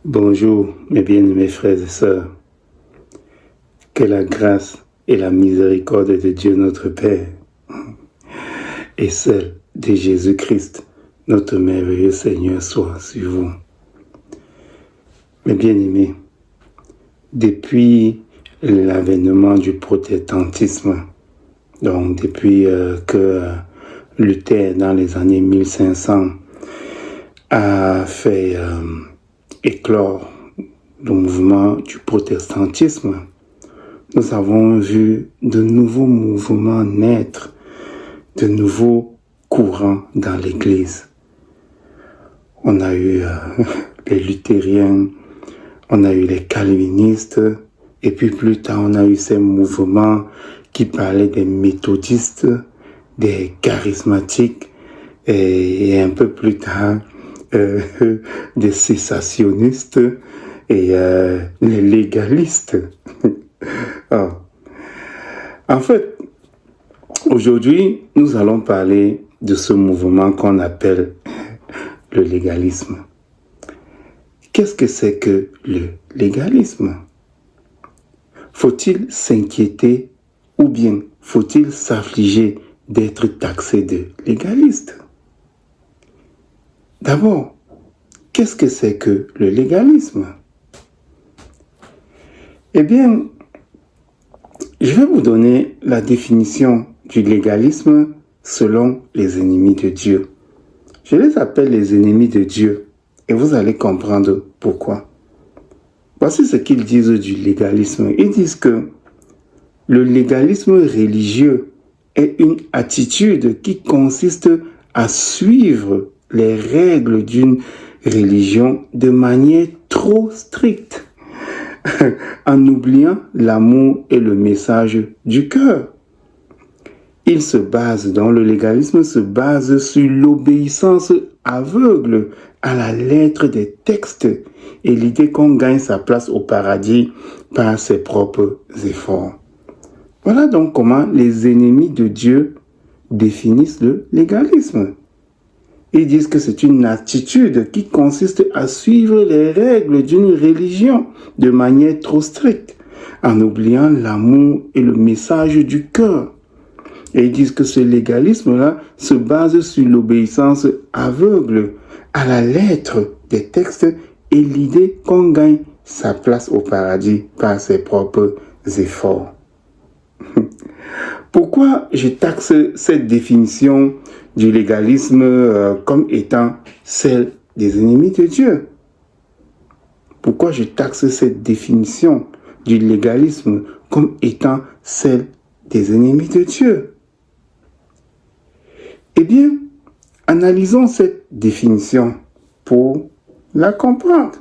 Bonjour, mes bien-aimés frères et sœurs. Que la grâce et la miséricorde de Dieu notre Père et celle de Jésus-Christ, notre merveilleux Seigneur, soit sur vous. Mes bien-aimés, depuis l'avènement du protestantisme, donc depuis que Luther, dans les années 1500, a fait éclore le mouvement du protestantisme, nous avons vu de nouveaux mouvements naître, de nouveaux courants dans l'Église. On a eu les luthériens, on a eu les calvinistes, et puis plus tard on a eu ces mouvements qui parlaient des méthodistes, des charismatiques, et un peu plus tard des cessationnistes et les légalistes. En fait, aujourd'hui, nous allons parler de ce mouvement qu'on appelle le légalisme. Qu'est-ce que c'est que le légalisme? Faut-il s'inquiéter ou bien faut-il s'affliger d'être taxé de légaliste? D'abord, qu'est-ce que c'est que le légalisme? Eh bien, je vais vous donner la définition du légalisme selon les ennemis de Dieu. Je les appelle les ennemis de Dieu et vous allez comprendre pourquoi. Voici ce qu'ils disent du légalisme. Ils disent que le légalisme religieux est une attitude qui consiste à suivre les règles d'une religion de manière trop stricte, en oubliant l'amour et le message du cœur. Le légalisme se base sur l'obéissance aveugle à la lettre des textes et l'idée qu'on gagne sa place au paradis par ses propres efforts. Voilà donc comment les ennemis de Dieu définissent le légalisme. Ils disent que c'est une attitude qui consiste à suivre les règles d'une religion de manière trop stricte, en oubliant l'amour et le message du cœur. Et ils disent que ce légalisme-là se base sur l'obéissance aveugle à la lettre des textes et l'idée qu'on gagne sa place au paradis par ses propres efforts. Pourquoi je taxe cette définition du légalisme comme étant celle des ennemis de Dieu? Pourquoi je taxe cette définition du légalisme comme étant celle des ennemis de Dieu? Eh bien, analysons cette définition pour la comprendre.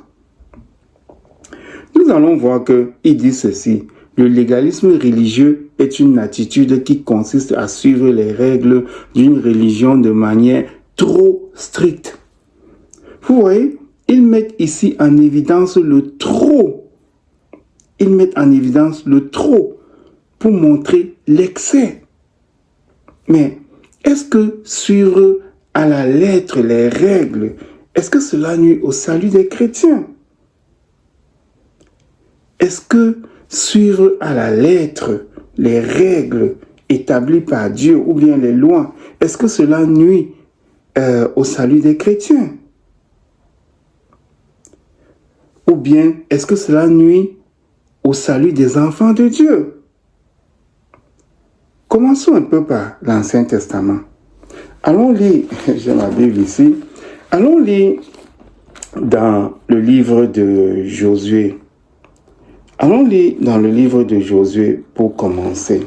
Nous allons voir qu'il dit ceci. Le légalisme religieux est une attitude qui consiste à suivre les règles d'une religion de manière trop stricte. Vous voyez, ils mettent ici en évidence le trop. Ils mettent en évidence le trop pour montrer l'excès. Mais est-ce que suivre à la lettre les règles, est-ce que cela nuit au salut des chrétiens? Est-ce que suivre à la lettre les règles établies par Dieu ou bien les lois, est-ce que cela nuit au salut des chrétiens? Ou bien est-ce que cela nuit au salut des enfants de Dieu? Commençons un peu par l'Ancien Testament. Allons lire, j'ai ma Bible ici, allons lire dans le livre de Josué. Allons lire dans le livre de Josué pour commencer.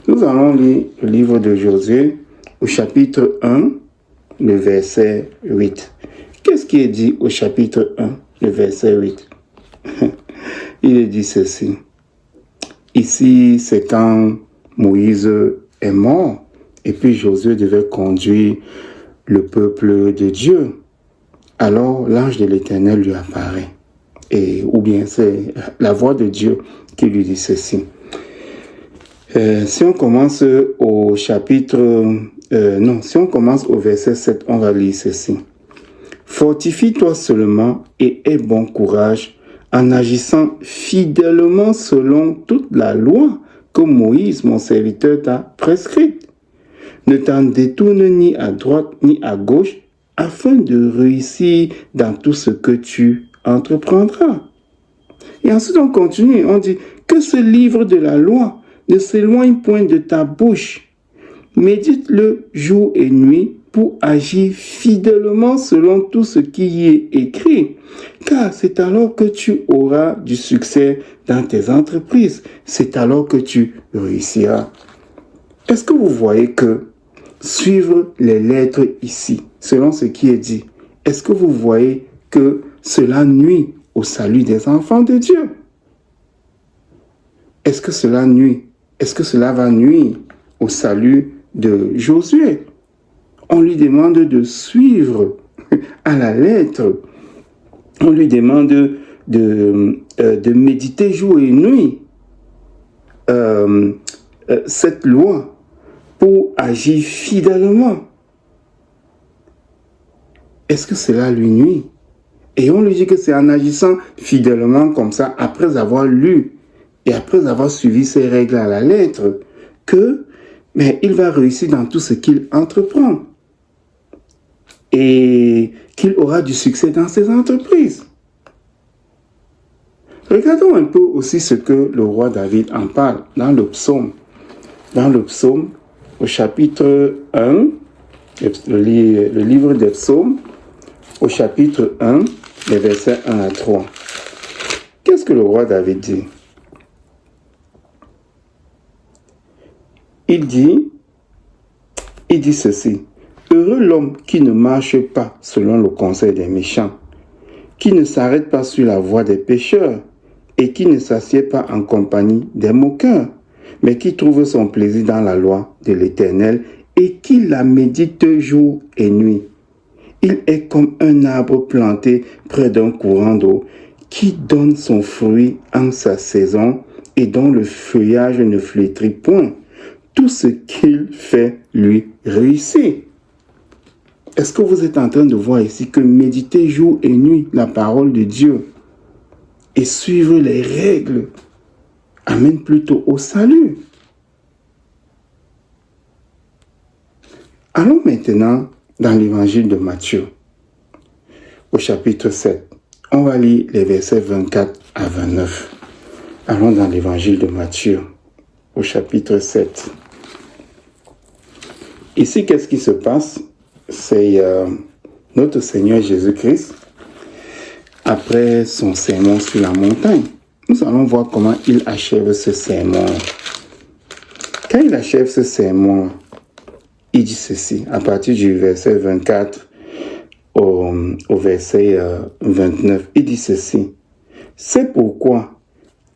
Nous allons lire le livre de Josué au chapitre 1, le verset 8. Qu'est-ce qui est dit au chapitre 1, le verset 8? Il est dit ceci. Ici, c'est quand Moïse est mort et puis Josué devait conduire le peuple de Dieu. Alors, l'ange de l'Éternel lui apparaît. Ou bien c'est la voix de Dieu qui lui dit ceci. Si on commence au chapitre... si on commence au verset 7, on va lire ceci. Fortifie-toi seulement et aie bon courage en agissant fidèlement selon toute la loi que Moïse, mon serviteur, t'a prescrite. Ne t'en détourne ni à droite ni à gauche afin de réussir dans tout ce que tu entreprendras. Et ensuite on continue, on dit que ce livre de la loi ne s'éloigne point de ta bouche. Médite-le jour et nuit pour agir fidèlement selon tout ce qui y est écrit. Car c'est alors que tu auras du succès dans tes entreprises. C'est alors que tu réussiras. Est-ce que vous voyez que suivre les lettres ici, selon ce qui est dit, est-ce que vous voyez que cela nuit au salut des enfants de Dieu? Est-ce que cela nuit? Est-ce que cela va nuire au salut de Josué? On lui demande de suivre à la lettre. On lui demande de méditer jour et nuit cette loi pour agir fidèlement. Est-ce que cela lui nuit? Et on lui dit que c'est en agissant fidèlement comme ça, après avoir lu et après avoir suivi ces règles à la lettre, que il va réussir dans tout ce qu'il entreprend. Et qu'il aura du succès dans ses entreprises. Regardons un peu aussi ce que le roi David en parle dans le psaume. Dans le psaume, au chapitre 1, le livre des psaumes, au chapitre 1, les versets 1 à 3. Qu'est-ce que le roi David dit? Il dit ceci. Heureux l'homme qui ne marche pas selon le conseil des méchants, qui ne s'arrête pas sur la voie des pécheurs et qui ne s'assied pas en compagnie des moqueurs, mais qui trouve son plaisir dans la loi de l'Éternel et qui la médite jour et nuit. Il est comme un arbre planté près d'un courant d'eau qui donne son fruit en sa saison et dont le feuillage ne flétrit point. Tout ce qu'il fait lui réussit. Est-ce que vous êtes en train de voir ici que méditer jour et nuit la parole de Dieu et suivre les règles amène plutôt au salut? Allons maintenant dans l'évangile de Matthieu, au chapitre 7. On va lire les versets 24 à 29. Allons dans l'évangile de Matthieu, au chapitre 7. Ici, qu'est-ce qui se passe? C'est notre Seigneur Jésus-Christ, après son sermon sur la montagne. Nous allons voir comment il achève ce sermon. Quand il achève ce sermon, il dit ceci, à partir du verset 24 au verset 29, il dit ceci. C'est pourquoi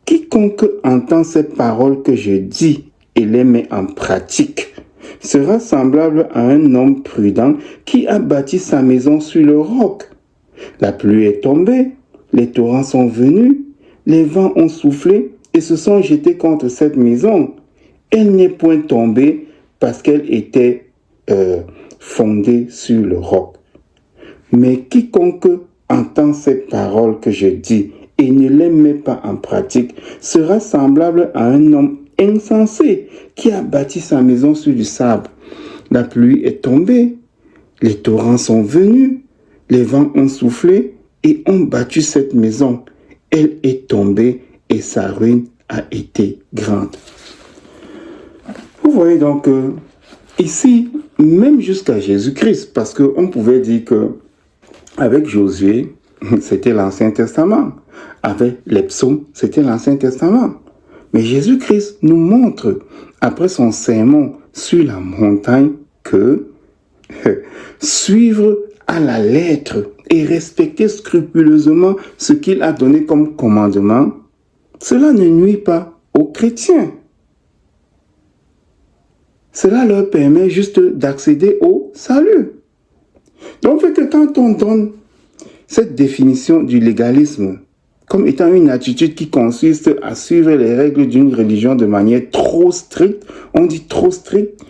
quiconque entend ces paroles que je dis et les met en pratique sera semblable à un homme prudent qui a bâti sa maison sur le roc. La pluie est tombée, les torrents sont venus, les vents ont soufflé et se sont jetés contre cette maison. Elle n'est point tombée parce qu'elle était fondée sur le roc. Mais quiconque entend ces paroles que je dis et ne les met pas en pratique sera semblable à un homme insensé qui a bâti sa maison sur du sable. La pluie est tombée, les torrents sont venus, les vents ont soufflé et ont battu cette maison. Elle est tombée et sa ruine a été grande. Vous voyez donc ici, même jusqu'à Jésus-Christ, parce qu'on pouvait dire que avec Josué, c'était l'Ancien Testament. Avec les psaumes, c'était l'Ancien Testament. Mais Jésus-Christ nous montre, après son sermon sur la montagne, que suivre à la lettre et respecter scrupuleusement ce qu'il a donné comme commandement, cela ne nuit pas aux chrétiens. Cela leur permet juste d'accéder au salut. Donc, fait que quand on donne cette définition du légalisme comme étant une attitude qui consiste à suivre les règles d'une religion de manière trop stricte, on dit trop stricte,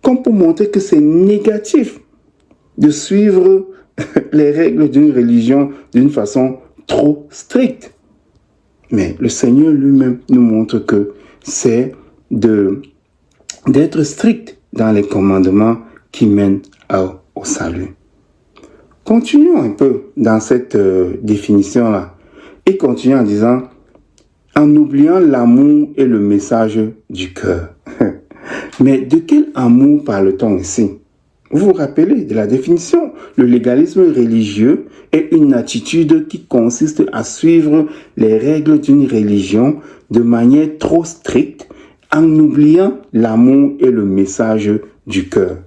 comme pour montrer que c'est négatif de suivre les règles d'une religion d'une façon trop stricte. Mais le Seigneur lui-même nous montre que c'est d'être strict dans les commandements qui mènent au salut. Continuons un peu dans cette définition-là et continuons en disant, en oubliant l'amour et le message du cœur. Mais de quel amour parle-t-on ici? Vous vous rappelez de la définition? Le légalisme religieux est une attitude qui consiste à suivre les règles d'une religion de manière trop stricte en oubliant l'amour et le message du cœur.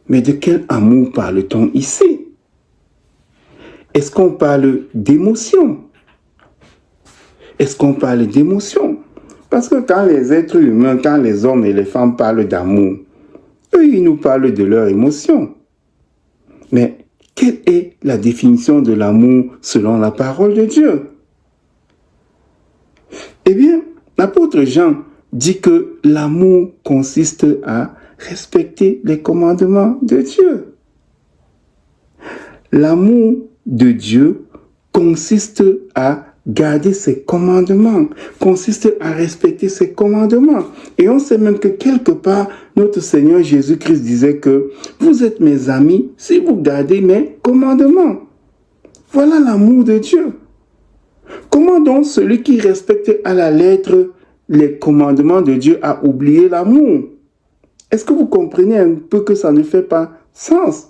Mais de quel amour parle-t-on ici? Est-ce qu'on parle d'émotion? Est-ce qu'on parle d'émotion? Parce que quand les êtres humains, quand les hommes et les femmes parlent d'amour, eux, ils nous parlent de leurs émotions. Mais quelle est la définition de l'amour selon la parole de Dieu? Eh bien, l'apôtre Jean dit que l'amour consiste à respecter les commandements de Dieu. L'amour de Dieu consiste à garder ses commandements, consiste à respecter ses commandements. Et on sait même que quelque part, notre Seigneur Jésus-Christ disait que vous êtes mes amis si vous gardez mes commandements. Voilà l'amour de Dieu. Comment donc celui qui respecte à la lettre les commandements de Dieu a oublié l'amour? Est-ce que vous comprenez un peu que ça ne fait pas sens?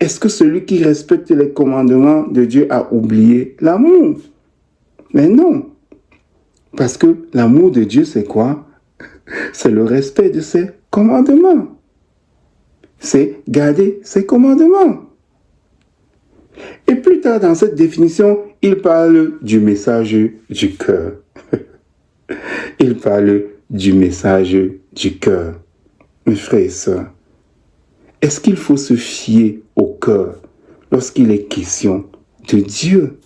Est-ce que celui qui respecte les commandements de Dieu a oublié l'amour? Mais non. Parce que l'amour de Dieu, c'est quoi? C'est le respect de ses commandements. C'est garder ses commandements. Et plus tard dans cette définition, il parle du message du cœur. Il parle du message du cœur. Mes frères et sœurs, est-ce qu'il faut se fier au cœur lorsqu'il est question de Dieu?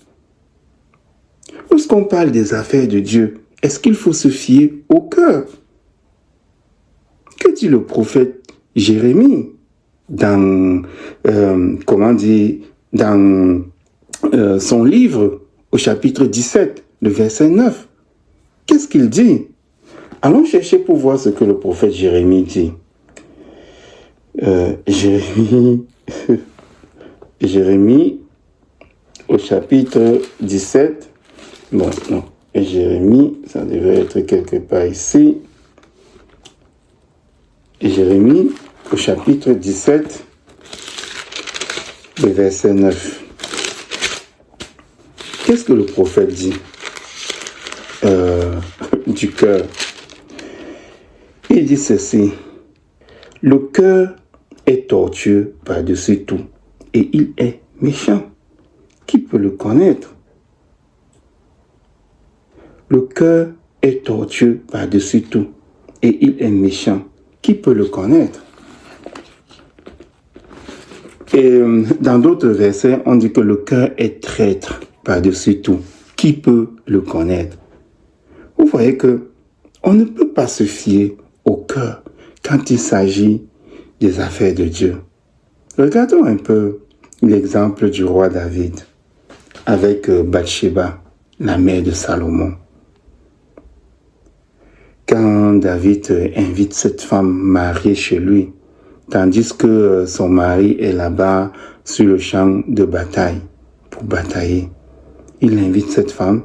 Lorsqu'on parle des affaires de Dieu, est-ce qu'il faut se fier au cœur? Que dit le prophète Jérémie dans, dans son livre au chapitre 17, le verset 9? Qu'est-ce qu'il dit? Allons chercher pour voir ce que le prophète Jérémie dit. Jérémie au chapitre 17. Bon, non. Jérémie, ça devait être quelque part ici. Jérémie au chapitre 17, le verset 9. Qu'est-ce que le prophète dit du cœur? Il dit ceci. Le cœur est tortueux par-dessus tout et il est méchant. Qui peut le connaître? Le cœur est tortueux par-dessus tout et il est méchant. Qui peut le connaître? Et dans d'autres versets, on dit que le cœur est traître par-dessus tout. Qui peut le connaître? Vous voyez que on ne peut pas se fier au cœur quand il s'agit des affaires de Dieu. Regardons un peu l'exemple du roi David avec Bathsheba, la mère de Salomon. Quand David invite cette femme mariée chez lui, tandis que son mari est là-bas sur le champ de bataille pour batailler, il invite cette femme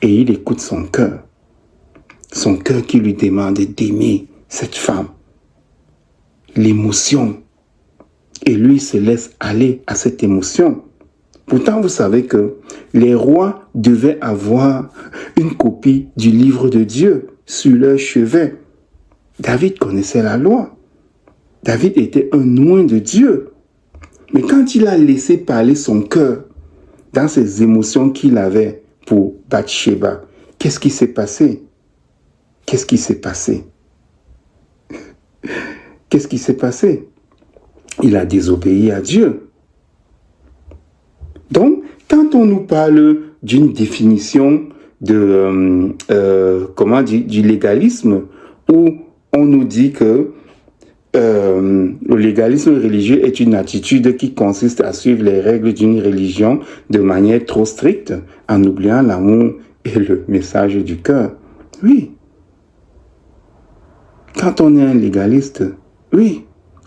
et il écoute son cœur qui lui demande d'aimer cette femme, l'émotion, et lui se laisse aller à cette émotion. Pourtant, vous savez que les rois devaient avoir une copie du livre de Dieu sur leur chevet. David connaissait la loi. David était un oint de Dieu. Mais quand il a laissé parler son cœur dans ses émotions qu'il avait pour Bathsheba, qu'est-ce qui s'est passé? Qu'est-ce qui s'est passé? Qu'est-ce qui s'est passé? Il a désobéi à Dieu. Donc, quand on nous parle d'une définition du légalisme, où on nous dit que le légalisme religieux est une attitude qui consiste à suivre les règles d'une religion de manière trop stricte, en oubliant l'amour et le message du cœur. Oui. Quand on est un légaliste, oui,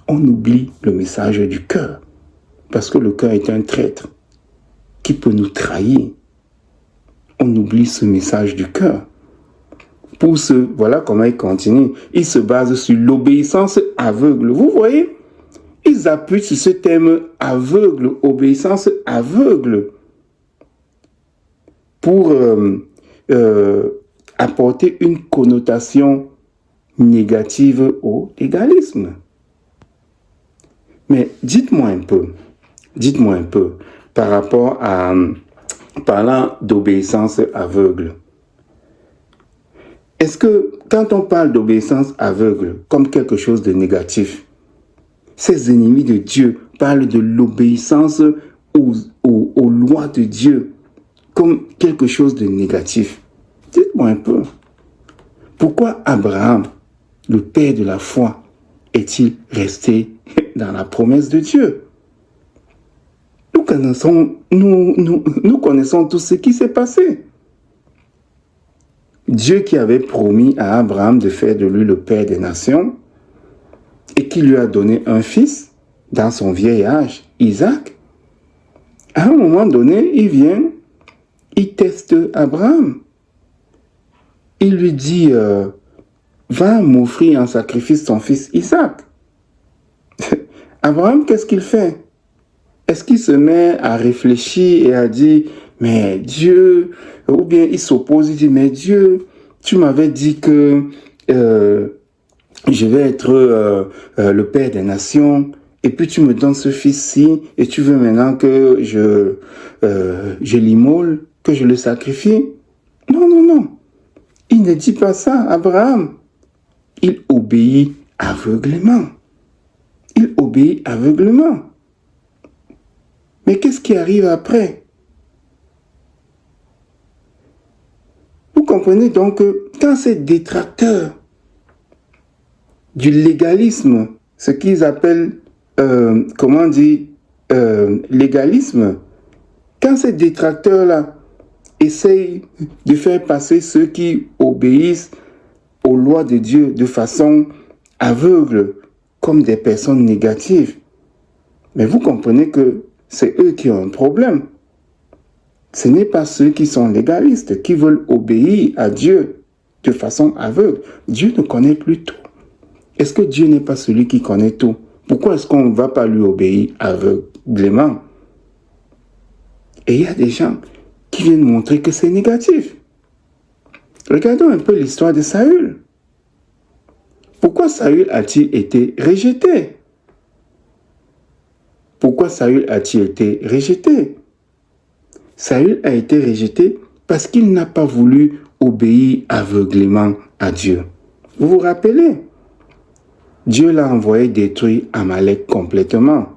on oublie le message du cœur. Parce que le cœur est un traître qui peut nous trahir. On oublie ce message du cœur. Voilà comment il continue. Il se base sur l'obéissance aveugle. Vous voyez, ils appuient sur ce terme aveugle, obéissance aveugle, pour apporter une connotation négative au légalisme. Mais dites-moi un peu, par rapport à, parlant d'obéissance aveugle, est-ce que quand on parle d'obéissance aveugle comme quelque chose de négatif, ces ennemis de Dieu parlent de l'obéissance aux lois de Dieu comme quelque chose de négatif? Dites-moi un peu. Pourquoi Abraham, le père de la foi, est-il resté dans la promesse de Dieu? Nous connaissons tout ce qui s'est passé. Dieu qui avait promis à Abraham de faire de lui le père des nations et qui lui a donné un fils dans son vieil âge, Isaac, à un moment donné, il teste Abraham. Il lui dit, va m'offrir en sacrifice ton fils Isaac. Abraham, qu'est-ce qu'il fait? Est-ce qu'il se met à réfléchir et à dire, mais Dieu, ou bien il s'oppose, il dit, mais Dieu, tu m'avais dit que je vais être le père des nations, et puis tu me donnes ce fils-ci, et tu veux maintenant que je l'immole, que je le sacrifie? Non. Il ne dit pas ça, Abraham. Il obéit aveuglément. Mais qu'est-ce qui arrive après? Vous comprenez donc que quand ces détracteurs du légalisme, ce qu'ils appellent, légalisme, quand ces détracteurs-là essayent de faire passer ceux qui obéissent aux lois de Dieu de façon aveugle comme des personnes négatives, mais vous comprenez que c'est eux qui ont un problème. Ce n'est pas ceux qui sont légalistes, qui veulent obéir à Dieu de façon aveugle. Dieu ne connaît plus tout. Est-ce que Dieu n'est pas celui qui connaît tout? Pourquoi est-ce qu'on ne va pas lui obéir aveuglément? Et il y a des gens qui viennent montrer que c'est négatif. Regardons un peu l'histoire de Saül. Pourquoi Saül a-t-il été rejeté? Saül a été rejeté parce qu'il n'a pas voulu obéir aveuglément à Dieu. Vous vous rappelez? Dieu l'a envoyé détruire Amalek complètement.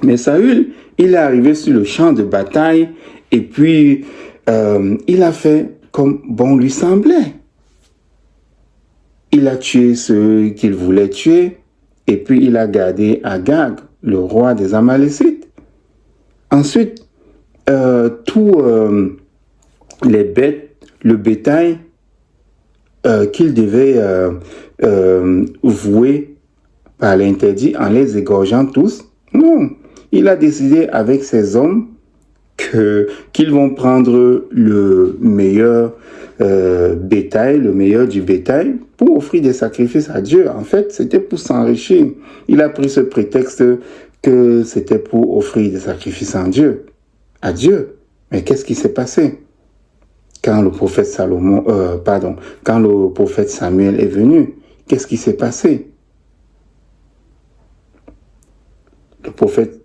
Mais Saül, il est arrivé sur le champ de bataille et puis il a fait comme bon lui semblait. Il a tué ceux qu'il voulait tuer et puis il a gardé Agag, le roi des Amalécites. Ensuite, tous les bêtes, le bétail qu'il devait vouer par l'interdit en les égorgeant tous. Non, il a décidé avec ses hommes qu'ils vont prendre le meilleur bétail, le meilleur du bétail, pour offrir des sacrifices à Dieu. En fait, c'était pour s'enrichir. Il a pris ce prétexte que c'était pour offrir des sacrifices à Dieu. Mais qu'est-ce qui s'est passé? Quand le prophète Samuel est venu, qu'est-ce qui s'est passé? Le prophète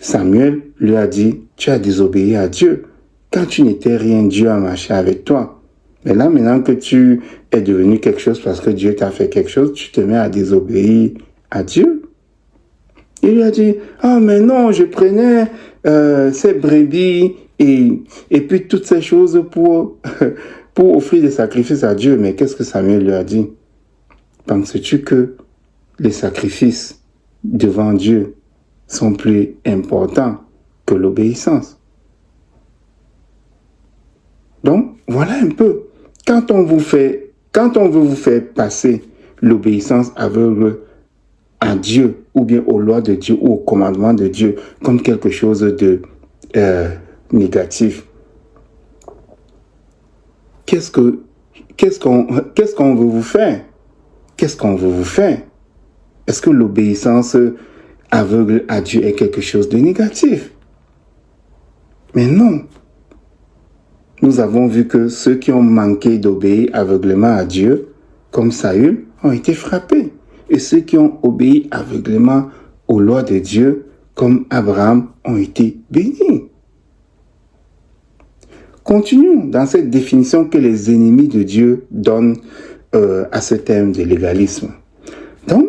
Samuel lui a dit, tu as désobéi à Dieu. Quand tu n'étais rien, Dieu a marché avec toi. Mais là, maintenant que tu es devenu quelque chose parce que Dieu t'a fait quelque chose, tu te mets à désobéir à Dieu. Il lui a dit, mais non, je prenais ces brebis et puis toutes ces choses pour offrir des sacrifices à Dieu. Mais qu'est-ce que Samuel lui a dit? Penses-tu que les sacrifices devant Dieu sont plus importants que l'obéissance. Donc, voilà un peu. Quand on veut vous faire passer l'obéissance aveugle à Dieu, ou bien aux lois de Dieu, ou aux commandements de Dieu, comme quelque chose de négatif, qu'est-ce qu'on veut vous faire? Qu'est-ce qu'on veut vous faire? Est-ce que l'obéissance aveugle à Dieu est quelque chose de négatif? Mais non. Nous avons vu que ceux qui ont manqué d'obéir aveuglément à Dieu, comme Saül, ont été frappés. Et ceux qui ont obéi aveuglément aux lois de Dieu, comme Abraham, ont été bénis. Continuons dans cette définition que les ennemis de Dieu donnent à ce terme de légalisme. Donc,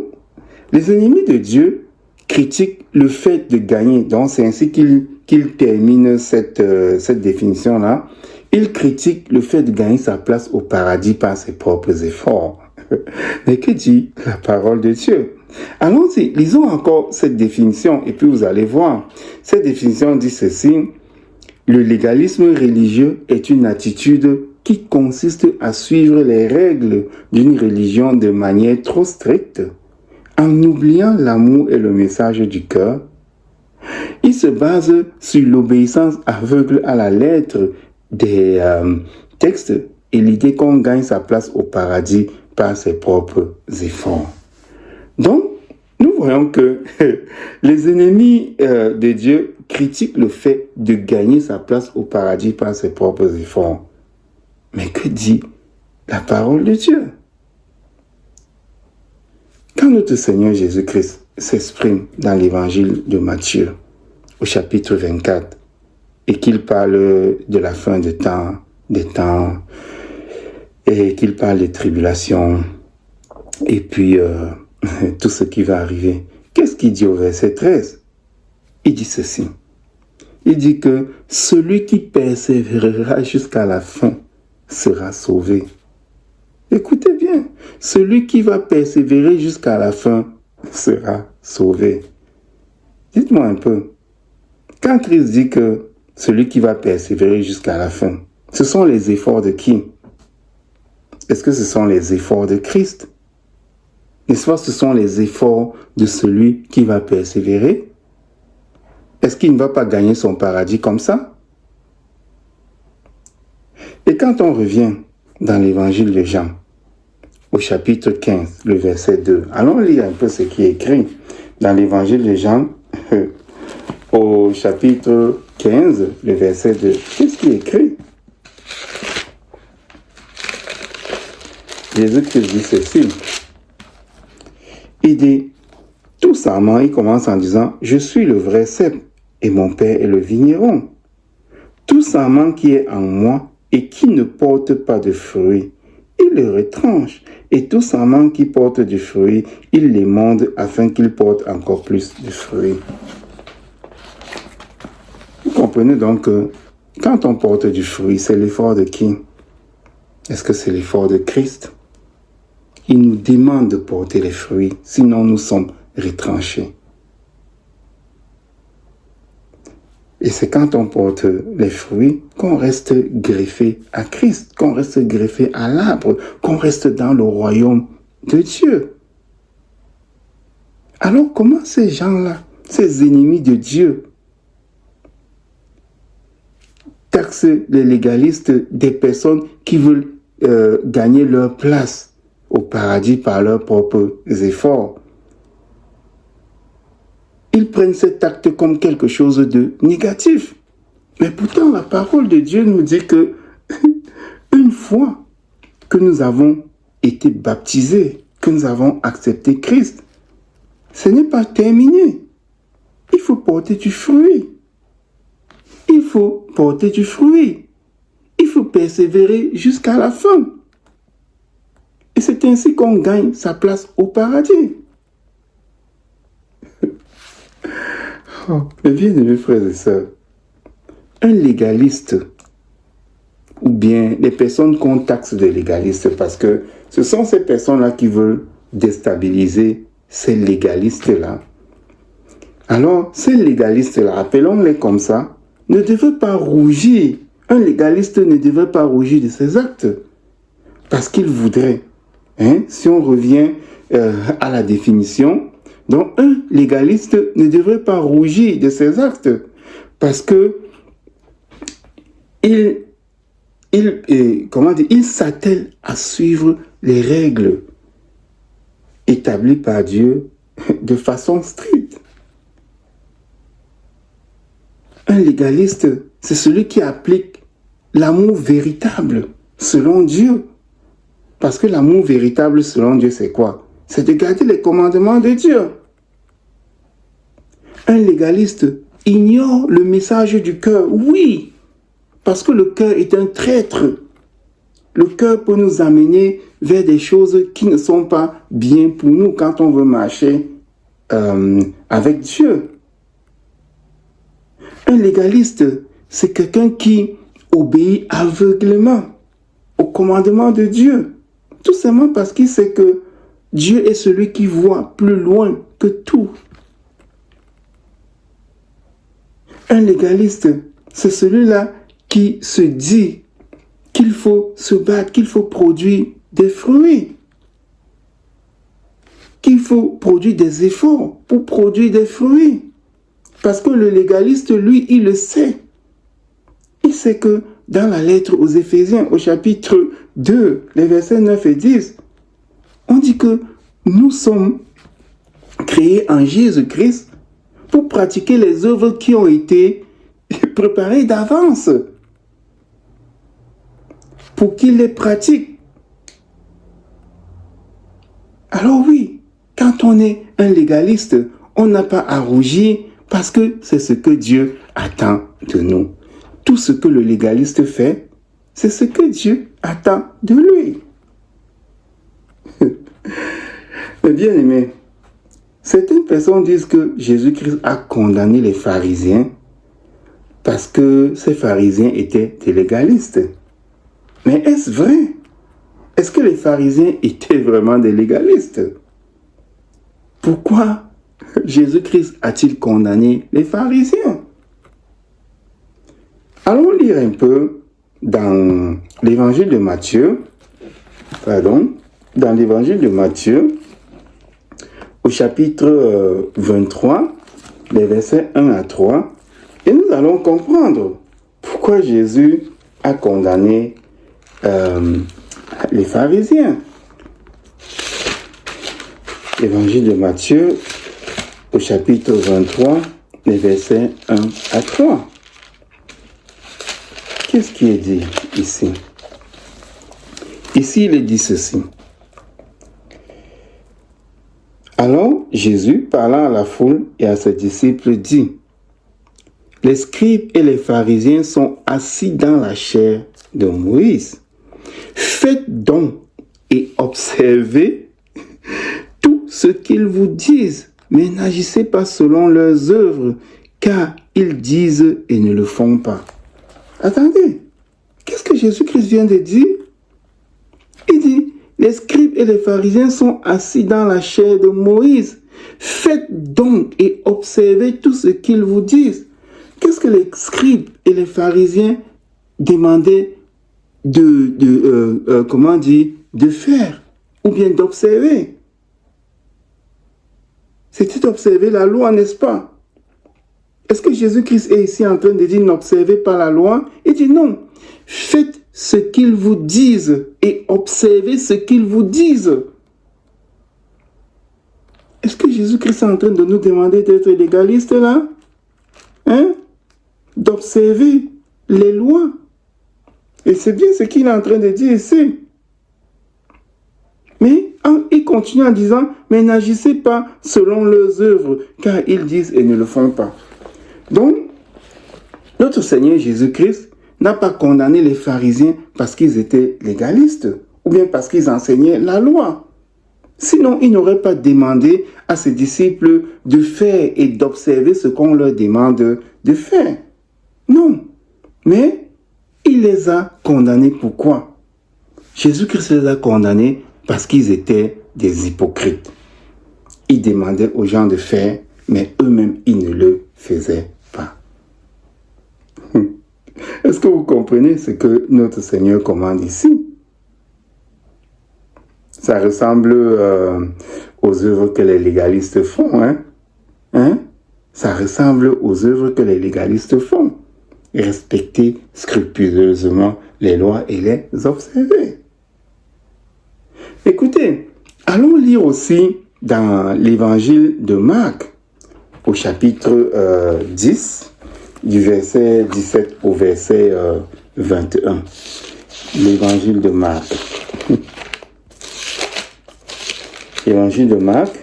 les ennemis de Dieu critiquent le fait de gagner. Donc, c'est ainsi qu'ils terminent cette définition-là. Ils critiquent le fait de gagner sa place au paradis par ses propres efforts. Mais que dit la parole de Dieu? Allons-y, lisons encore cette définition et puis vous allez voir. Cette définition dit ceci: le légalisme religieux est une attitude qui consiste à suivre les règles d'une religion de manière trop stricte, en oubliant l'amour et le message du cœur. Il se base sur l'obéissance aveugle à la lettre des textes et l'idée qu'on gagne sa place au paradis par ses propres efforts. Donc, nous voyons que les ennemis de Dieu critiquent le fait de gagner sa place au paradis par ses propres efforts. Mais que dit la parole de Dieu? Quand notre Seigneur Jésus-Christ s'exprime dans l'évangile de Matthieu, au chapitre 24, et qu'il parle de la fin des temps, et qu'il parle des tribulations, et puis tout ce qui va arriver. Qu'est-ce qu'il dit au verset 13? Il dit ceci. Il dit que celui qui persévérera jusqu'à la fin sera sauvé. Écoutez bien, celui qui va persévérer jusqu'à la fin sera sauvé. Dites-moi un peu, quand Christ dit que celui qui va persévérer jusqu'à la fin, ce sont les efforts de qui? Est-ce que ce sont les efforts de Christ? N'est-ce pas, ce sont les efforts de celui qui va persévérer? Est-ce qu'il ne va pas gagner son paradis comme ça? Et quand on revient dans l'évangile de Jean, au chapitre 15, le verset 2, allons lire un peu ce qui est écrit dans l'évangile de Jean, au chapitre 15, le verset 2. Qu'est-ce qui est écrit? Jésus-Christ dit ceci. Il dit, tout simplement, il commence en disant, je suis le vrai cep et mon Père est le vigneron. Tout sarment qui est en moi et qui ne porte pas de fruits, il le retranche. Et tout sarment qui porte du fruit, il l'émonde afin qu'il porte encore plus de fruits. Vous comprenez donc que quand on porte du fruit, c'est l'effort de qui? Est-ce que c'est l'effort de Christ? Il nous demande de porter les fruits, sinon nous sommes retranchés. Et c'est quand on porte les fruits qu'on reste greffé à Christ, qu'on reste greffé à l'arbre, qu'on reste dans le royaume de Dieu. Alors comment ces gens-là, ces ennemis de Dieu, taxent les légalistes des personnes qui veulent gagner leur place au paradis par leurs propres efforts? Ils prennent cet acte comme quelque chose de négatif. Mais pourtant, la parole de Dieu nous dit que une fois que nous avons été baptisés, que nous avons accepté Christ, ce n'est pas terminé. Il faut porter du fruit. Il faut porter du fruit. Il faut persévérer jusqu'à la fin. Et c'est ainsi qu'on gagne sa place au paradis. Oh, mes bien-aimés frères et sœurs, un légaliste, ou bien les personnes qu'on taxe de légalistes, parce que ce sont ces personnes-là qui veulent déstabiliser ces légalistes-là, alors ces légalistes-là, appelons-les comme ça, ne devaient pas rougir. Un légaliste ne devait pas rougir de ses actes. Parce qu'il voudrait, si on revient à la définition, donc un légaliste ne devrait pas rougir de ses actes. Parce que il s'attelle à suivre les règles établies par Dieu de façon stricte. Un légaliste, c'est celui qui applique l'amour véritable selon Dieu. Parce que l'amour véritable selon Dieu, c'est quoi? C'est de garder les commandements de Dieu. Un légaliste ignore le message du cœur. Oui, parce que le cœur est un traître. Le cœur peut nous amener vers des choses qui ne sont pas bien pour nous quand on veut marcher avec Dieu. Un légaliste, c'est quelqu'un qui obéit aveuglément au commandement de Dieu. Tout simplement parce qu'il sait que Dieu est celui qui voit plus loin que tout. Un légaliste, c'est celui-là qui se dit qu'il faut se battre, qu'il faut produire des fruits, qu'il faut produire des efforts pour produire des fruits. Parce que le légaliste, lui, il le sait. Il sait que dans la lettre aux Éphésiens, au chapitre 2, les versets 9 et 10, on dit que nous sommes créés en Jésus-Christ pour pratiquer les œuvres qui ont été préparées d'avance, pour qu'il les pratique. Alors oui, quand on est un légaliste, on n'a pas à rougir parce que c'est ce que Dieu attend de nous. Tout ce que le légaliste fait, c'est ce que Dieu attend de lui. Mais bien aimé, certaines personnes disent que Jésus-Christ a condamné les pharisiens parce que ces pharisiens étaient des légalistes. Mais est-ce vrai? Est-ce que les pharisiens étaient vraiment des légalistes? Pourquoi Jésus-Christ a-t-il condamné les pharisiens? Allons lire un peu dans l'évangile de Matthieu, au chapitre 23, les versets 1 à 3, et nous allons comprendre pourquoi Jésus a condamné les pharisiens. Évangile de Matthieu, au chapitre 23, les versets 1 à 3. Qu'est-ce qui est dit ici? Ici, il est dit ceci. Alors, Jésus, parlant à la foule et à ses disciples, dit, « Les scribes et les pharisiens sont assis dans la chaire de Moïse. Faites donc et observez tout ce qu'ils vous disent, mais n'agissez pas selon leurs œuvres, car ils disent et ne le font pas. » Attendez, qu'est-ce que Jésus-Christ vient de dire? Il dit, les scribes et les pharisiens sont assis dans la chair de Moïse. Faites donc et observez tout ce qu'ils vous disent. Qu'est-ce que les scribes et les pharisiens demandaient de faire ou bien d'observer? C'était d'observer la loi, n'est-ce pas? Est-ce que Jésus-Christ est ici en train de dire n'observez pas la loi? Il dit non. Faites ce qu'ils vous disent et observez ce qu'ils vous disent. Est-ce que Jésus-Christ est en train de nous demander d'être légalistes là? D'observer les lois. Et c'est bien ce qu'il est en train de dire ici. Mais il continue en disant, mais n'agissez pas selon leurs œuvres, car ils disent et ne le font pas. Donc, notre Seigneur Jésus-Christ n'a pas condamné les pharisiens parce qu'ils étaient légalistes ou bien parce qu'ils enseignaient la loi. Sinon, il n'aurait pas demandé à ses disciples de faire et d'observer ce qu'on leur demande de faire. Non. Mais il les a condamnés. Pourquoi? Jésus-Christ les a condamnés parce qu'ils étaient des hypocrites. Ils demandaient aux gens de faire, mais eux-mêmes, ils ne le faisaient pas. Est-ce que vous comprenez ce que notre Seigneur commande ici? Ça ressemble aux œuvres que les légalistes font, hein? Ça ressemble aux œuvres que les légalistes font. Respecter scrupuleusement les lois et les observer. Écoutez, allons lire aussi dans l'évangile de Marc, au chapitre 10, du verset 17 au verset 21. L'évangile de Marc. Évangile de Marc,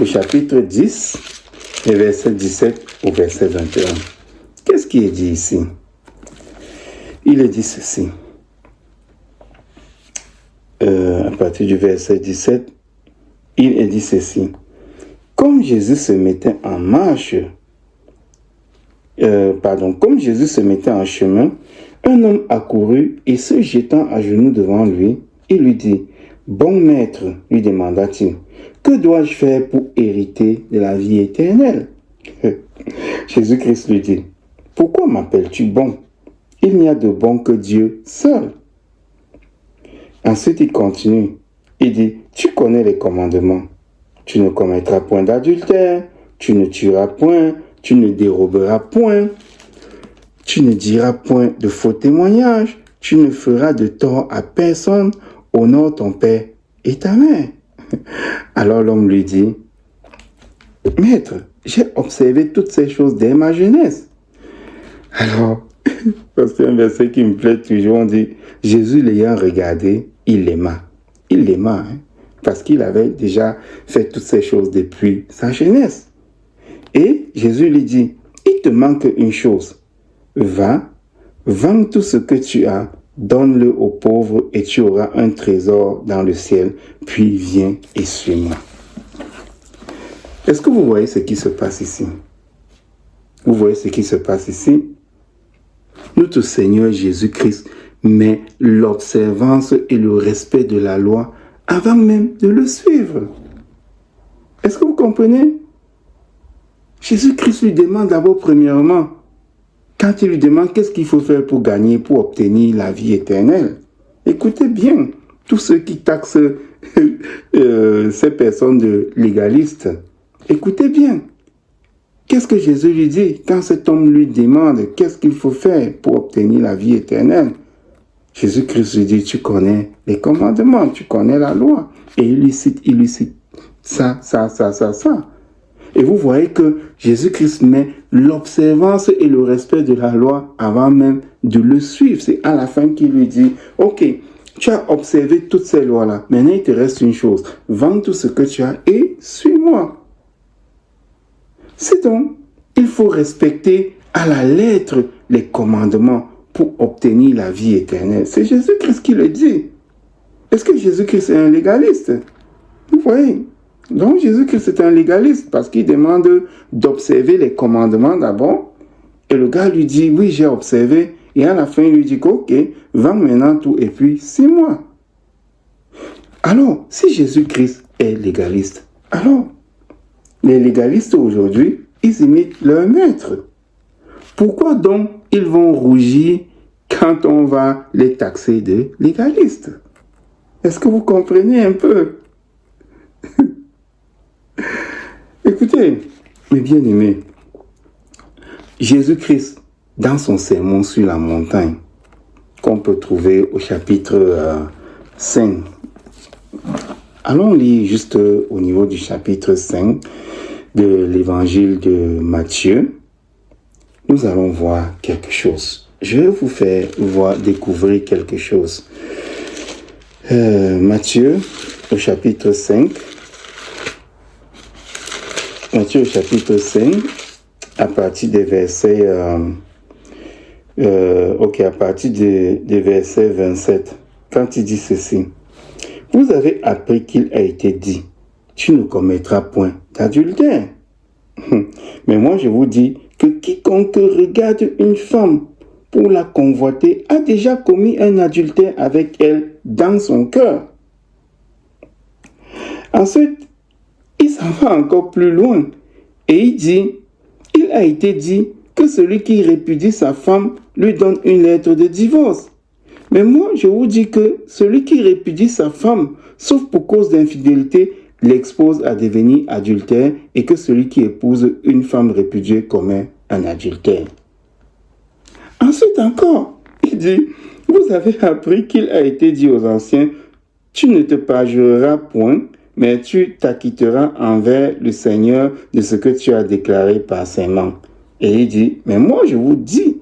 au chapitre 10, les versets 17 au verset 21. Qu'est-ce qui est dit ici? Il est dit ceci. À partir du verset 17, il est dit ceci. Comme Jésus se mettait en marche, comme Jésus se mettait en chemin, un homme accourut et se jetant à genoux devant lui, il lui dit, « Bon maître, lui demanda-t-il, que dois-je faire pour hériter de la vie éternelle ?» Jésus-Christ lui dit, « Pourquoi m'appelles-tu bon? Il n'y a de bon que Dieu seul. » Ensuite, il continue. Il dit, « Tu connais les commandements. Tu ne commettras point d'adultère, tu ne tueras point, tu ne déroberas point, tu ne diras point de faux témoignages, tu ne feras de tort à personne, honore ton père et ta mère. » Alors l'homme lui dit, « Maître, j'ai observé toutes ces choses dès ma jeunesse. » Alors, c'est un verset qui me plaît toujours, on dit, Jésus l'ayant regardé, il l'aima. Il l'aima, parce qu'il avait déjà fait toutes ces choses depuis sa jeunesse. Et Jésus lui dit, il te manque une chose. Va, vends tout ce que tu as, donne-le aux pauvres et tu auras un trésor dans le ciel, puis viens et suis-moi. Est-ce que vous voyez ce qui se passe ici? Vous voyez ce qui se passe ici? Notre Seigneur Jésus-Christ met l'observance et le respect de la loi avant même de le suivre. Est-ce que vous comprenez? Jésus-Christ lui demande d'abord premièrement, quand il lui demande qu'est-ce qu'il faut faire pour gagner, pour obtenir la vie éternelle. Écoutez bien, tous ceux qui taxent ces personnes de légalistes, écoutez bien. Qu'est-ce que Jésus lui dit quand cet homme lui demande qu'est-ce qu'il faut faire pour obtenir la vie éternelle? Jésus-Christ lui dit, tu connais les commandements, tu connais la loi. Et il lui cite ça. Et vous voyez que Jésus-Christ met l'observance et le respect de la loi avant même de le suivre. C'est à la fin qu'il lui dit, ok, tu as observé toutes ces lois-là. Maintenant, il te reste une chose. Vends tout ce que tu as et suis-moi. C'est donc, il faut respecter à la lettre les commandements pour obtenir la vie éternelle. C'est Jésus-Christ qui le dit. Est-ce que Jésus-Christ est un légaliste? Vous voyez? Donc Jésus-Christ est un légaliste parce qu'il demande d'observer les commandements d'abord. Et le gars lui dit, oui, j'ai observé. Et à la fin, il lui dit, ok, vends maintenant tout et puis suis-moi. Alors, si Jésus-Christ est légaliste, alors, les légalistes aujourd'hui, ils imitent leur maître. Pourquoi donc ils vont rougir quand on va les taxer de légalistes? Est-ce que vous comprenez un peu? Écoutez, mes bien-aimés, Jésus-Christ, dans son sermon sur la montagne, qu'on peut trouver au chapitre 5, allons lire juste au niveau du chapitre 5 de l'évangile de Matthieu. Nous allons voir quelque chose. Je vais vous faire découvrir quelque chose. Matthieu, au chapitre 5. Matthieu, au chapitre 5, à partir des versets... à partir des versets 27, quand il dit ceci. Vous avez appris qu'il a été dit, tu ne commettras point d'adultère. Mais moi je vous dis que quiconque regarde une femme pour la convoiter a déjà commis un adultère avec elle dans son cœur. Ensuite, il s'en va encore plus loin et il a été dit que celui qui répudie sa femme lui donne une lettre de divorce. Mais moi, je vous dis que celui qui répudie sa femme, sauf pour cause d'infidélité, l'expose à devenir adultère et que celui qui épouse une femme répudiée commet un adultère. Ensuite encore, il dit, vous avez appris qu'il a été dit aux anciens, tu ne te parjureras point, mais tu t'acquitteras envers le Seigneur de ce que tu as déclaré par serment. Et il dit, mais moi je vous dis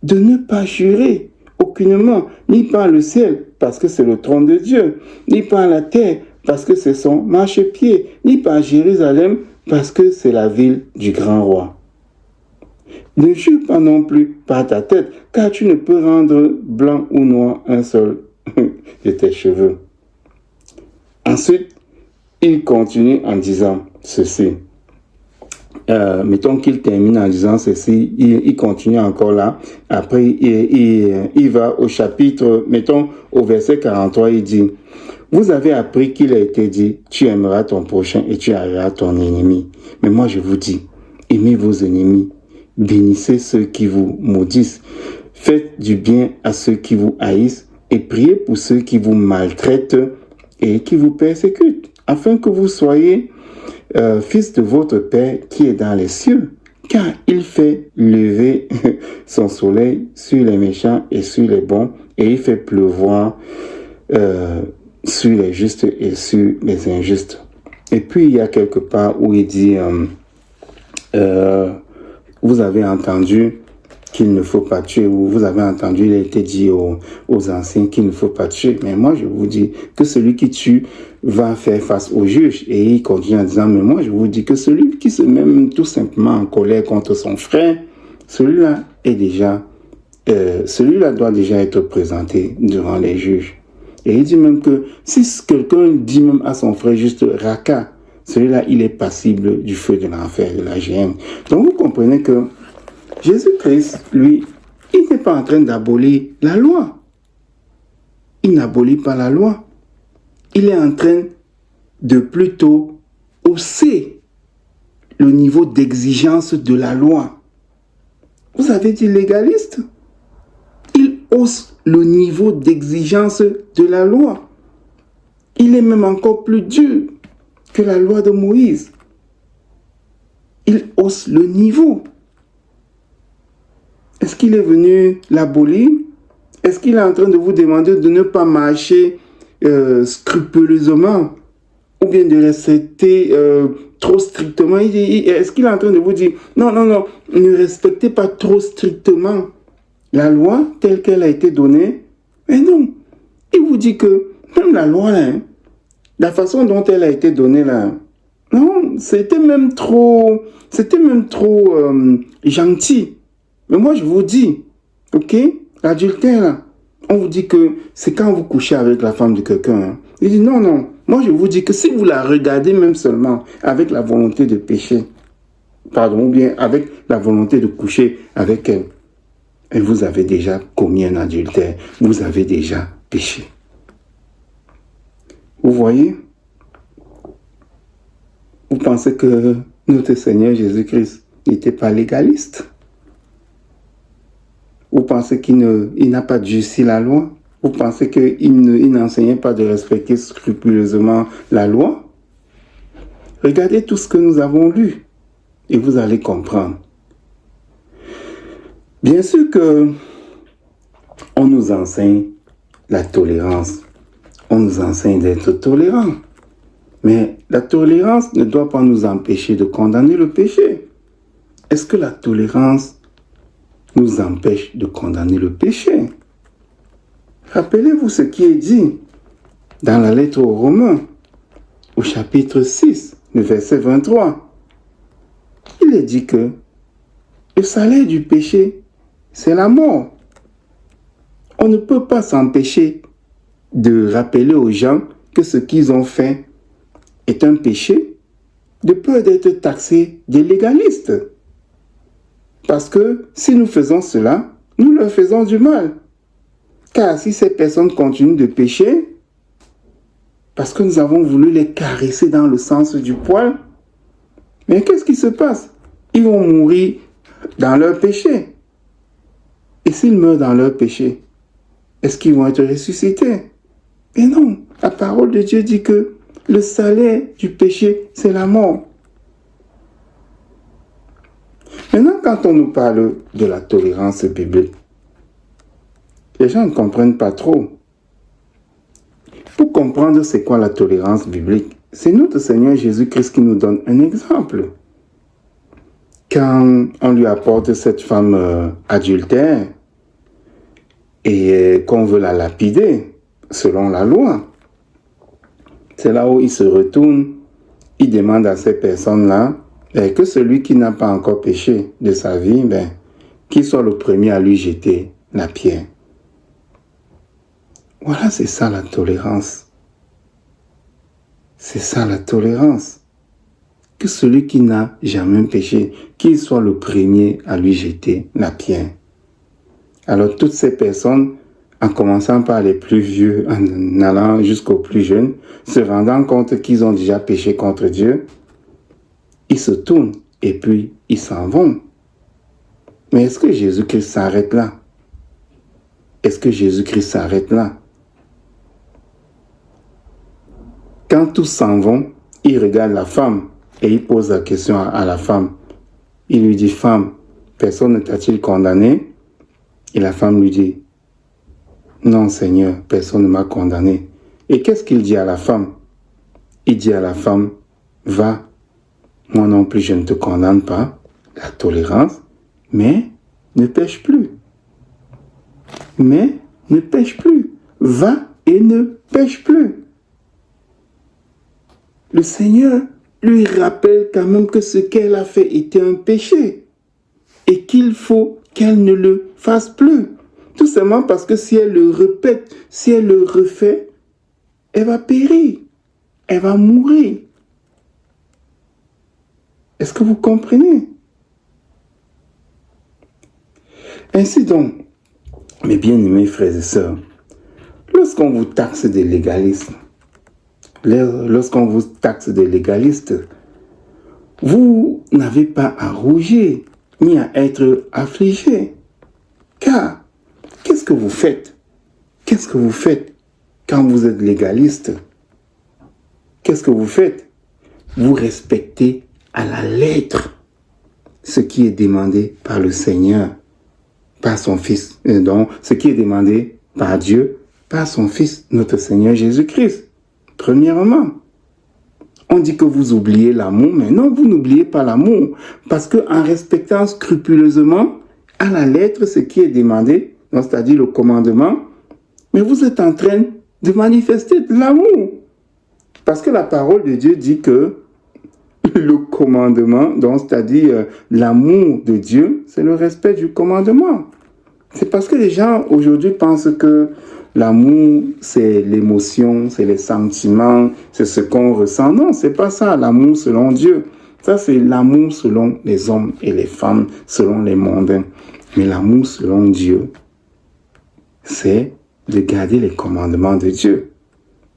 de ne pas jurer aucunement, ni par le ciel, parce que c'est le trône de Dieu, ni par la terre, parce que c'est son marchepied, ni par Jérusalem, parce que c'est la ville du grand roi. Ne jure pas non plus par ta tête, car tu ne peux rendre blanc ou noir un seul de tes cheveux. Ensuite, il continue en disant ceci. Mettons qu'il termine en disant ceci, il continue encore là. Après, il va au chapitre, mettons au verset 43, il dit, vous avez appris qu'il a été dit, tu aimeras ton prochain et tu haïras ton ennemi. Mais moi je vous dis, aimez vos ennemis, bénissez ceux qui vous maudissent, faites du bien à ceux qui vous haïssent et priez pour ceux qui vous maltraitent et qui vous persécutent, afin que vous soyez fils de votre Père qui est dans les cieux, car il fait lever son soleil sur les méchants et sur les bons, et il fait pleuvoir sur les justes et sur les injustes. Et puis il y a quelque part où il dit, vous avez entendu qu'il ne faut pas tuer, ou vous avez entendu, il a été dit aux anciens qu'il ne faut pas tuer. Mais moi, je vous dis que celui qui tue va faire face au juge. Et il continue en disant, mais moi, je vous dis que celui qui se met tout simplement en colère contre son frère, celui-là doit déjà être présenté devant les juges. Et il dit même que si quelqu'un dit même à son frère juste raka, celui-là, il est passible du feu de l'enfer, de la géhenne. Donc vous comprenez que Jésus-Christ, lui, il n'est pas en train d'abolir la loi. Il n'abolit pas la loi. Il est en train de plutôt hausser le niveau d'exigence de la loi. Vous avez dit légaliste? Il hausse le niveau d'exigence de la loi. Il est même encore plus dur que la loi de Moïse. Il hausse le niveau. Est-ce qu'il est venu l'abolir? Est-ce qu'il est en train de vous demander de ne pas marcher scrupuleusement ou bien de respecter trop strictement? Est-ce qu'il est en train de vous dire non, ne respectez pas trop strictement la loi telle qu'elle a été donnée? Mais non, il vous dit que même la loi, là, la façon dont elle a été donnée, là, non, c'était même trop gentil. Mais moi, je vous dis, ok, l'adultère, là, on vous dit que c'est quand vous couchez avec la femme de quelqu'un. Hein. Il dit non, moi je vous dis que si vous la regardez même seulement avec la volonté de pécher, ou bien avec la volonté de coucher avec elle, et vous avez déjà commis un adultère, vous avez déjà péché. Vous voyez? Vous pensez que notre Seigneur Jésus-Christ n'était pas légaliste? Vous pensez qu'il n'a pas durci la loi? Vous pensez qu'il n'enseignait pas de respecter scrupuleusement la loi? Regardez tout ce que nous avons lu et vous allez comprendre. Bien sûr que on nous enseigne la tolérance. On nous enseigne d'être tolérants. Mais la tolérance ne doit pas nous empêcher de condamner le péché. Est-ce que la tolérance nous empêche de condamner le péché? Rappelez-vous ce qui est dit dans la lettre aux Romains, au chapitre 6, le verset 23. Il est dit que le salaire du péché, c'est la mort. On ne peut pas s'empêcher de rappeler aux gens que ce qu'ils ont fait est un péché, de peur d'être taxés de légalistes. Parce que si nous faisons cela, nous leur faisons du mal. Car si ces personnes continuent de pécher, parce que nous avons voulu les caresser dans le sens du poil. Mais qu'est-ce qui se passe? Ils vont mourir dans leur péché. Et s'ils meurent dans leur péché, est-ce qu'ils vont être ressuscités? Mais non, la parole de Dieu dit que le salaire du péché, c'est la mort. Maintenant, quand on nous parle de la tolérance biblique, les gens ne comprennent pas trop. Pour comprendre c'est quoi la tolérance biblique, c'est notre Seigneur Jésus-Christ qui nous donne un exemple. Quand on lui apporte cette femme adultère et qu'on veut la lapider selon la loi, c'est là où il se retourne, il demande à ces personnes-là que celui qui n'a pas encore péché de sa vie, qu'il soit le premier à lui jeter la pierre. Voilà, c'est ça la tolérance. C'est ça la tolérance. Que celui qui n'a jamais péché, qu'il soit le premier à lui jeter la pierre. Alors toutes ces personnes, en commençant par les plus vieux, en allant jusqu'aux plus jeunes, se rendant compte qu'ils ont déjà péché contre Dieu, ils se tournent et puis ils s'en vont. Mais est-ce que Jésus-Christ s'arrête là? Est-ce que Jésus-Christ s'arrête là? Quand tous s'en vont, il regarde la femme et il pose la question à la femme. Il lui dit, femme, personne ne t'a-t-il condamné? Et la femme lui dit, non Seigneur, personne ne m'a condamné. Et qu'est-ce qu'il dit à la femme? Il dit à la femme, va, moi non plus je ne te condamne pas, la tolérance, mais ne pêche plus. Mais ne pêche plus. Va et ne pêche plus. Le Seigneur lui rappelle quand même que ce qu'elle a fait était un péché et qu'il faut qu'elle ne le fasse plus. Tout simplement parce que si elle le répète, si elle le refait, elle va périr, elle va mourir. Est-ce que vous comprenez? Ainsi donc, mes bien-aimés frères et sœurs, lorsqu'on vous taxe de légalisme, lorsqu'on vous taxe de légaliste, vous n'avez pas à rougir ni à être affligé. Car, qu'est-ce que vous faites? Qu'est-ce que vous faites quand vous êtes légaliste? Qu'est-ce que vous faites? Vous respectez à la lettre ce qui est demandé par le Seigneur, par son Fils. Donc, ce qui est demandé par Dieu, par son Fils, notre Seigneur Jésus-Christ. Premièrement, on dit que vous oubliez l'amour, mais non, vous n'oubliez pas l'amour. Parce qu'en respectant scrupuleusement à la lettre ce qui est demandé, c'est-à-dire le commandement, mais vous êtes en train de manifester de l'amour. Parce que la parole de Dieu dit que le commandement, donc c'est-à-dire l'amour de Dieu, c'est le respect du commandement. C'est parce que les gens aujourd'hui pensent que l'amour, c'est l'émotion, c'est les sentiments, c'est ce qu'on ressent. Non, c'est pas ça, l'amour selon Dieu. Ça, c'est l'amour selon les hommes et les femmes, selon les mondains. Mais l'amour selon Dieu, c'est de garder les commandements de Dieu.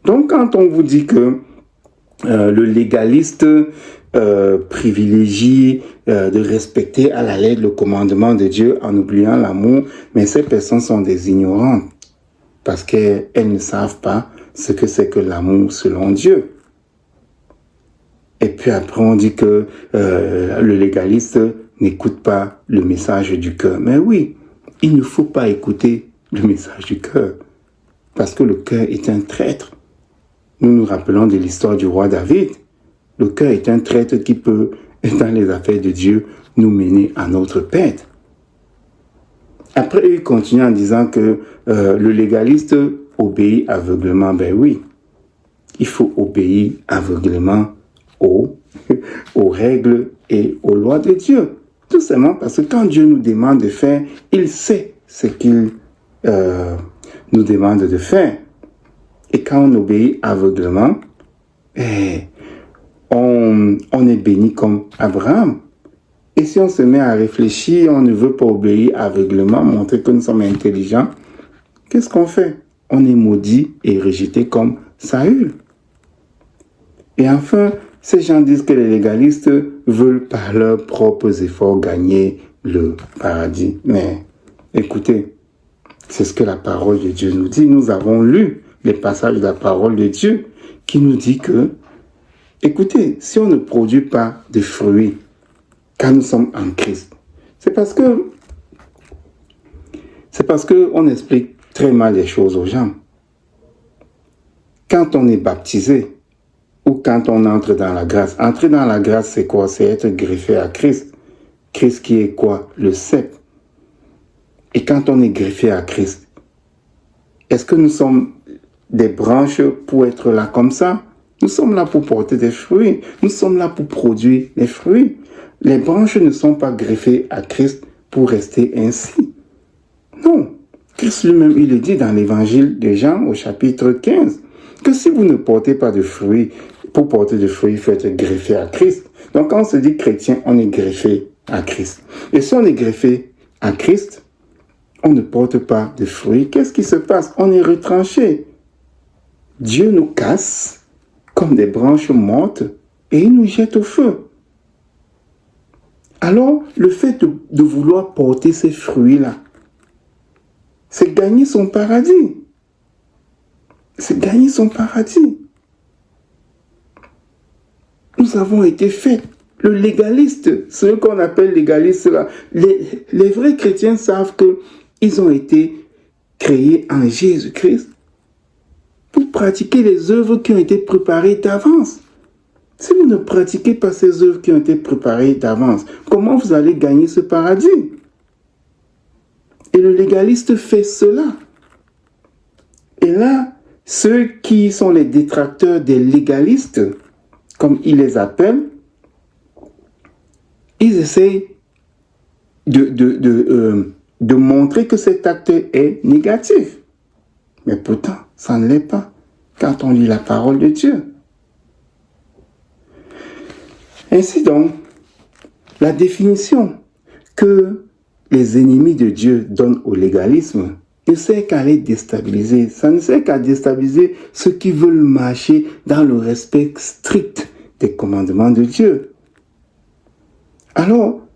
Donc, quand on vous dit que le légaliste privilégie de respecter à la lettre le commandement de Dieu en oubliant l'amour, mais ces personnes sont des ignorantes parce qu'elles ne savent pas ce que c'est que l'amour selon Dieu. Et puis après on dit que le légaliste n'écoute pas le message du cœur. Mais oui, il ne faut pas écouter le message du cœur parce que le cœur est un traître. Nous nous rappelons de l'histoire du roi David. Le cœur est un traître qui peut, dans les affaires de Dieu, nous mener à notre perte. Après, il continue en disant que le légaliste obéit aveuglement. Ben oui, il faut obéir aveuglement aux règles et aux lois de Dieu. Tout simplement parce que quand Dieu nous demande de faire, il sait ce qu'il nous demande de faire. Et quand on obéit aveuglement, on est béni comme Abraham. Et si on se met à réfléchir, on ne veut pas obéir aveuglement, montrer que nous sommes intelligents, qu'est-ce qu'on fait? On est maudit et rejeté comme Saül. Et enfin, ces gens disent que les légalistes veulent par leurs propres efforts gagner le paradis. Mais écoutez, c'est ce que la parole de Dieu nous dit. Nous avons lu les passages de la parole de Dieu qui nous dit que, écoutez, si on ne produit pas de fruits quand nous sommes en Christ, c'est parce que on explique très mal les choses aux gens. Quand on est baptisé ou quand on entre dans la grâce, entrer dans la grâce, c'est quoi? C'est être greffé à Christ. Christ qui est quoi? Le cep. Et quand on est greffé à Christ, est-ce que nous sommes des branches pour être là comme ça? Nous sommes là pour porter des fruits. Nous sommes là pour produire des fruits. Les branches ne sont pas greffées à Christ pour rester ainsi. Non. Christ lui-même, il le dit dans l'évangile de Jean au chapitre 15, que si vous ne portez pas de fruits, pour porter des fruits, il faut être greffé à Christ. Donc quand on se dit chrétien, on est greffé à Christ. Et si on est greffé à Christ, on ne porte pas de fruits. Qu'est-ce qui se passe? On est retranché. Dieu nous casse comme des branches mortes et il nous jette au feu. Alors, le fait de vouloir porter ces fruits-là, c'est gagner son paradis. C'est gagner son paradis. Nous avons été faits. Le légaliste, ce qu'on appelle légaliste là, les vrais chrétiens savent qu'ils ont été créés en Jésus-Christ pour pratiquer les œuvres qui ont été préparées d'avance. Si vous ne pratiquez pas ces œuvres qui ont été préparées d'avance, comment vous allez gagner ce paradis? Et le légaliste fait cela. Et là, ceux qui sont les détracteurs des légalistes, comme ils les appellent, ils essayent de montrer que cet acte est négatif. Mais pourtant, ça ne l'est pas quand on lit la parole de Dieu. Ainsi donc, la définition que les ennemis de Dieu donnent au légalisme ne sert qu'à les déstabiliser. Ça ne sert qu'à déstabiliser ceux qui veulent marcher dans le respect strict des commandements de Dieu. Alors,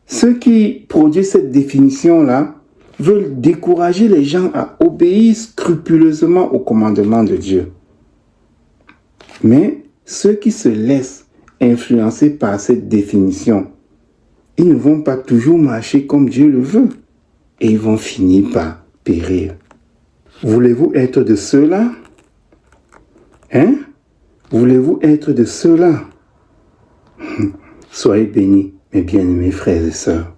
ceux qui produisent cette définition-là veulent décourager les gens à obéir scrupuleusement aux commandements de Dieu. Mais ceux qui se laissent influencer par cette définition, ils ne vont pas toujours marcher comme Dieu le veut et ils vont finir par périr. Voulez-vous être de ceux-là? Voulez-vous être de ceux-là? Soyez bénis, mes bien-aimés frères et sœurs.